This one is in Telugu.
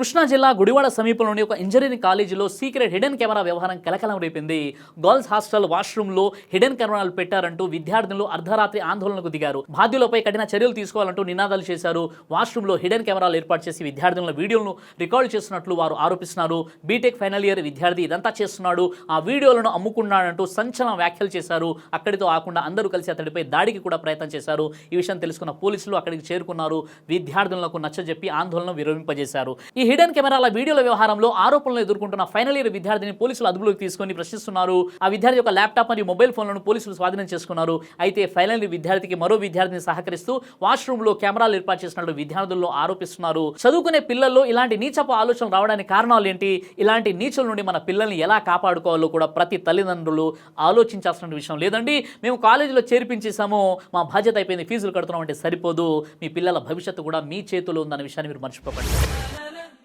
కృష్ణా జిల్లా గుడివాడ సమీపంలోని ఒక ఇంజనీరింగ్ కాలేజీలో సీక్రెట్ హిడెన్ కెమెరా వ్యవహారం కలకలం రేపింది. గర్ల్స్ హాస్టల్ వాష్రూమ్లో హిడెన్ కెమెరాలు పెట్టారంటూ విద్యార్థులు అర్ధరాత్రి ఆందోళనకు దిగారు. బాధ్యులపై కఠిన చర్యలు తీసుకోవాలంటూ నినాదాలు చేశారు. వాష్రూమ్లో హిడెన్ కెమెరాలు ఏర్పాటు చేసి విద్యార్థుల వీడియోలను రికార్డు చేస్తున్నట్లు వారు ఆరోపిస్తున్నారు. బీటెక్ ఫైనల్ ఇయర్ విద్యార్థి ఇదంతా చేస్తున్నాడు, ఆ వీడియోలను అమ్ముకున్నాడంటూ సంచలన వ్యాఖ్యలు చేశారు. అక్కడితో ఆకుండా అందరూ కలిసి అతడిపై దాడికి కూడా ప్రయత్నం చేశారు. ఈ విషయం తెలుసుకున్న పోలీసులు అక్కడికి చేరుకున్నారు. విద్యార్థులకు నచ్చజెప్పి ఆందోళన విరమింపజేశారు. ఈ హిడెన్ కెమెరాల వీడియోల వ్యవహారంలో ఆరోపణలు ఎదుర్కొంటున్న ఫైనల్ ఇయర్ విద్యార్థిని పోలీసులు అదుపులోకి తీసుకొని ప్రశ్నిస్తున్నారు. ఆ విద్యార్థి యొక్క ల్యాప్టాప్ మరియు మొబైల్ ఫోన్లను పోలీసులు స్వాధీనం చేసుకున్నారు. అయితే ఫైనల్ ఇయర్ విద్యార్థికి మరో విద్యార్థిని సహకరిస్తూ వాష్రూమ్ లో కెమెరాలు ఏర్పాటు చేసినట్లు విద్యార్థుల్లో ఆరోపిస్తున్నారు. చదువుకునే పిల్లల్లో ఇలాంటి నీచపు ఆలోచనలు రావడానికి కారణాలు ఏంటి, ఇలాంటి నీచుల నుండి మన పిల్లల్ని ఎలా కాపాడుకోవాలో కూడా ప్రతి తల్లిదండ్రులు ఆలోచించాల్సిన విషయం. లేదండి మేము కాలేజీలో చేర్పించేసాము, మా బాధ్యత అయిపోయింది, ఫీజులు కడుతున్నాం అంటే సరిపోదు. మీ పిల్లల భవిష్యత్తు కూడా మీ చేతిలో ఉందన్న విషయాన్ని మీరు మర్చిపోకండి.